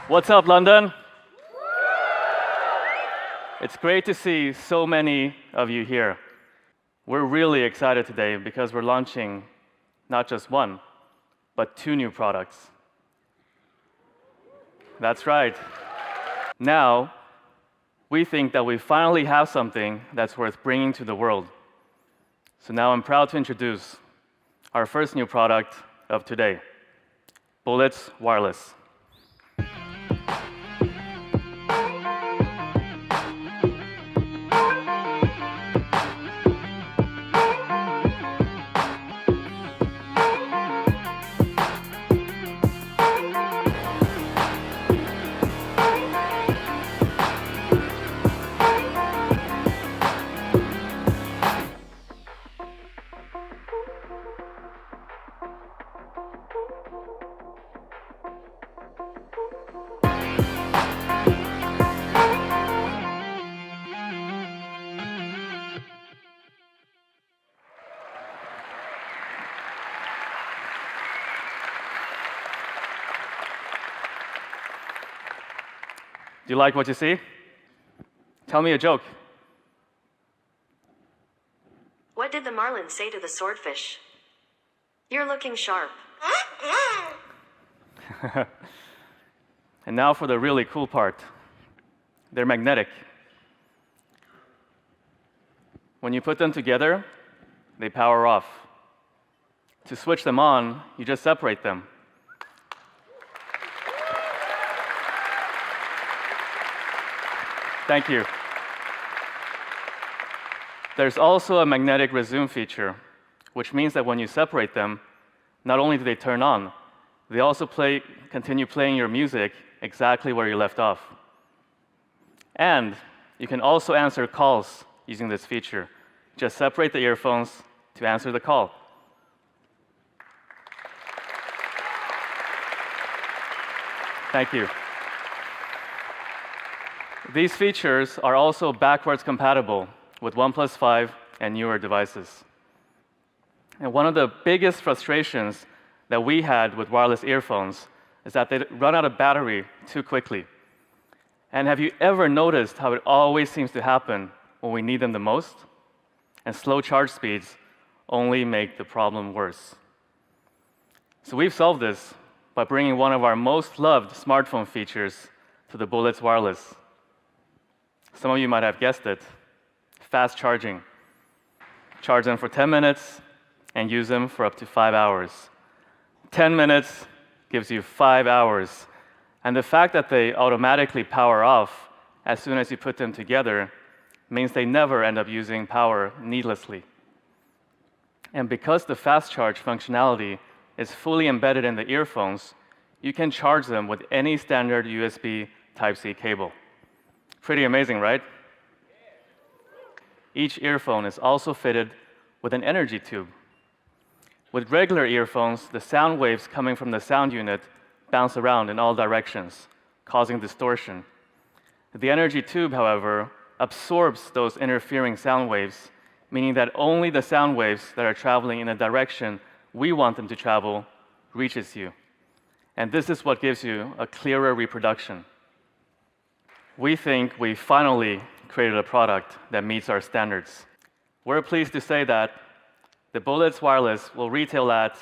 What's up, London? It's great to see so many of you here. We're really excited today because we're launching not just one, but two new products. That's right. Now, we think that we finally have something that's worth bringing to the world. So now I'm proud to introduce our first new product of today, Bullets Wireless. Do you like what you see? Tell me a joke. What did the marlin say to the swordfish? You're looking sharp. And now for the really cool part. They're magnetic. When you put them together, they power off. To switch them on, you just separate them. Thank you. There's also a magnetic resume feature, which means that when you separate them, not only do they turn on, they also continue playing your music exactly where you left off. And you can also answer calls using this feature. Just separate the earphones to answer the call. Thank you. These features are also backwards compatible with OnePlus 5 and newer devices. And one of the biggest frustrations that we had with wireless earphones is that they run out of battery too quickly. And have you ever noticed how it always seems to happen when we need them the most? And slow charge speeds only make the problem worse. So we've solved this by bringing one of our most loved smartphone features to the Bullets Wireless. Some of you might have guessed it, fast charging. Charge them for 10 minutes and use them for up to 5 hours. 10 minutes gives you 5 hours. And the fact that they automatically power off as soon as you put them together means they never end up using power needlessly. And because the fast charge functionality is fully embedded in the earphones, you can charge them with any standard USB Type-C cable. Pretty amazing, right? Each earphone is also fitted with an energy tube. With regular earphones, the sound waves coming from the sound unit bounce around in all directions, causing distortion. The energy tube, however, absorbs those interfering sound waves, meaning that only the sound waves that are traveling in the direction we want them to travel reaches you. And this is what gives you a clearer reproduction. We think we finally created a product that meets our standards. We're pleased to say that the Bullets Wireless will retail at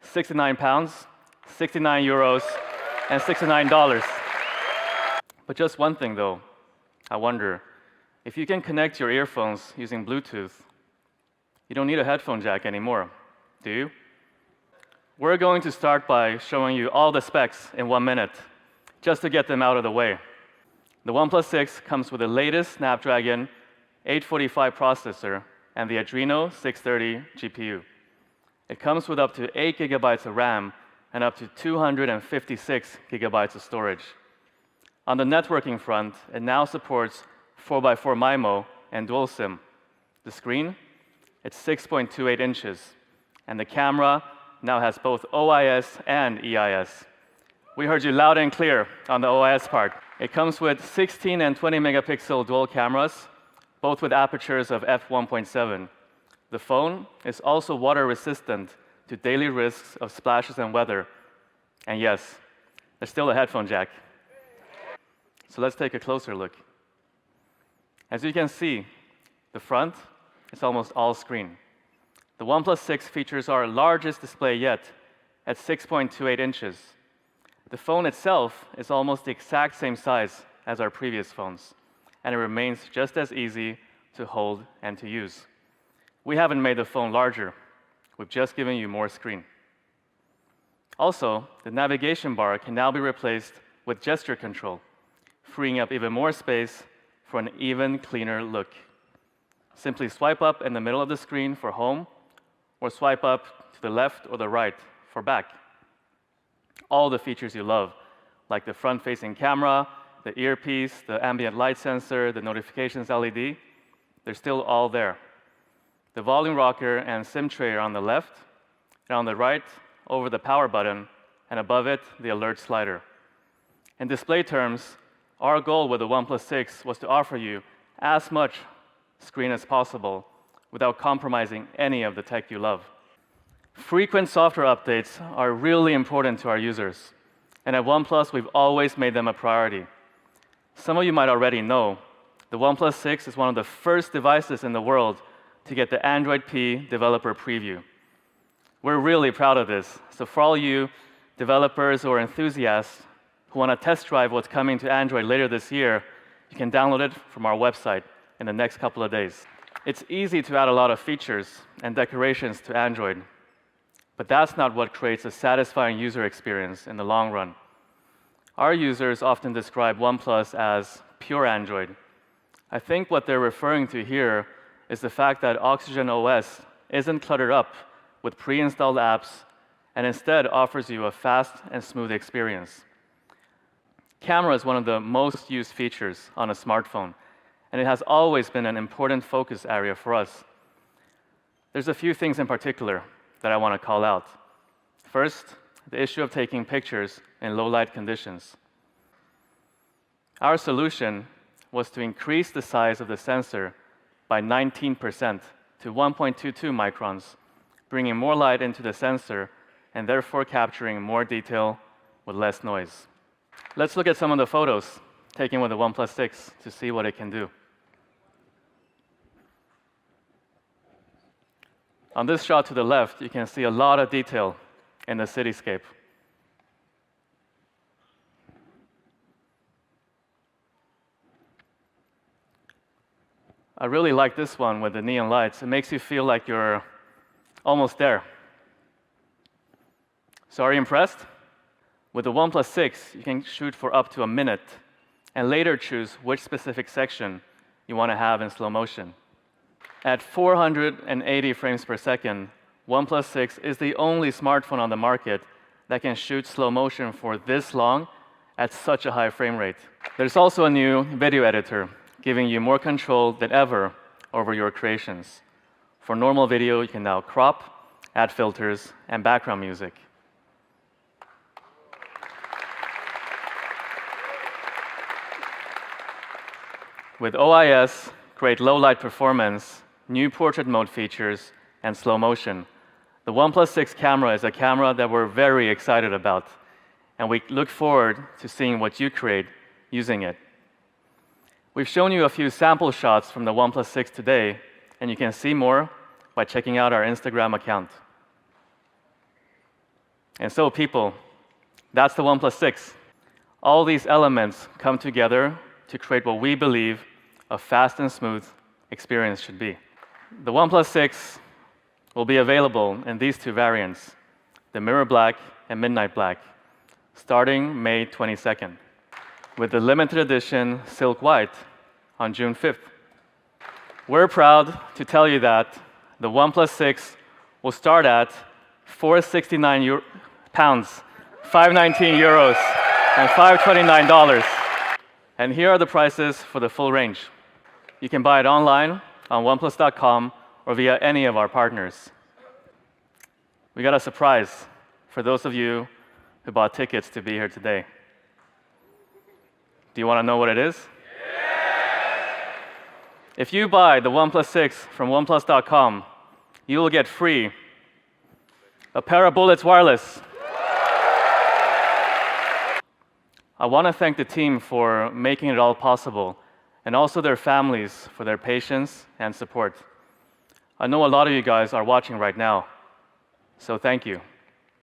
£69, €69, and $69. But just one thing though, I wonder, if you can connect your earphones using Bluetooth, you don't need a headphone jack anymore, do you? We're going to start by showing you all the specs in 1 minute, just to get them out of the way. The OnePlus 6 comes with the latest Snapdragon 845 processor and the Adreno 630 GPU. It comes with up to 8 gigabytes of RAM and up to 256 gigabytes of storage. On the networking front, it now supports 4x4 MIMO and dual SIM. The screen, it's 6.28 inches, and the camera now has both OIS and EIS. We heard you loud and clear on the OIS part. It comes with 16 and 20 megapixel dual cameras, both with apertures of f1.7. The phone is also water resistant to daily risks of splashes and weather. And yes, there's still a headphone jack. So let's take a closer look. As you can see, the front is almost all screen. The OnePlus 6 features our largest display yet at 6.28 inches. The phone itself is almost the exact same size as our previous phones, and it remains just as easy to hold and to use. We haven't made the phone larger. We've just given you more screen. Also, the navigation bar can now be replaced with gesture control, freeing up even more space for an even cleaner look. Simply swipe up in the middle of the screen for home, or swipe up to the left or the right for back. All the features you love, like the front-facing camera, the earpiece, the ambient light sensor, the notifications LED, they're still all there. The volume rocker and SIM tray are on the left, and on the right, over the power button, and above it, the alert slider. In display terms, our goal with the OnePlus 6 was to offer you as much screen as possible without compromising any of the tech you love. Frequent software updates are really important to our users, and at OnePlus, we've always made them a priority. Some of you might already know, the OnePlus 6 is one of the first devices in the world to get the Android P developer preview. We're really proud of this, so for all you developers or enthusiasts who want to test drive what's coming to Android later this year, you can download it from our website in the next couple of days. It's easy to add a lot of features and decorations to Android, but that's not what creates a satisfying user experience in the long run. Our users often describe OnePlus as pure Android. I think what they're referring to here is the fact that Oxygen OS isn't cluttered up with pre-installed apps and instead offers you a fast and smooth experience. Camera is one of the most used features on a smartphone, and it has always been an important focus area for us. There's a few things in particular that I want to call out. First, the issue of taking pictures in low light conditions. Our solution was to increase the size of the sensor by 19% to 1.22 microns, bringing more light into the sensor and therefore capturing more detail with less noise. Let's look at some of the photos taken with the OnePlus 6 to see what it can do. On this shot to the left, you can see a lot of detail in the cityscape. I really like this one with the neon lights. It makes you feel like you're almost there. So are you impressed? With the OnePlus 6, you can shoot for up to a minute and later choose which specific section you want to have in slow motion. At 480 frames per second, OnePlus 6 is the only smartphone on the market that can shoot slow motion for this long at such a high frame rate. There's also a new video editor, giving you more control than ever over your creations. For normal video, you can now crop, add filters, and background music. With OIS, great low-light performance, new portrait mode features, and slow motion, the OnePlus 6 camera is a camera that we're very excited about, and we look forward to seeing what you create using it. We've shown you a few sample shots from the OnePlus 6 today, and you can see more by checking out our Instagram account. And so, people, that's the OnePlus 6. All these elements come together to create what we believe a fast and smooth experience should be. The OnePlus 6 will be available in these two variants, the Mirror Black and Midnight Black, starting May 22nd, with the limited edition Silk White on June 5th. We're proud to tell you that the OnePlus 6 will start at £469, €519, and $529. And here are the prices for the full range. You can buy it online on OnePlus.com or via any of our partners. We got a surprise for those of you who bought tickets to be here today. Do you want to know what it is? Yes! If you buy the OnePlus 6 from OnePlus.com, you will get free a pair of Bullets wireless, I want to thank the team for making it all possible, and also their families for their patience and support. I know a lot of you guys are watching right now, so thank you.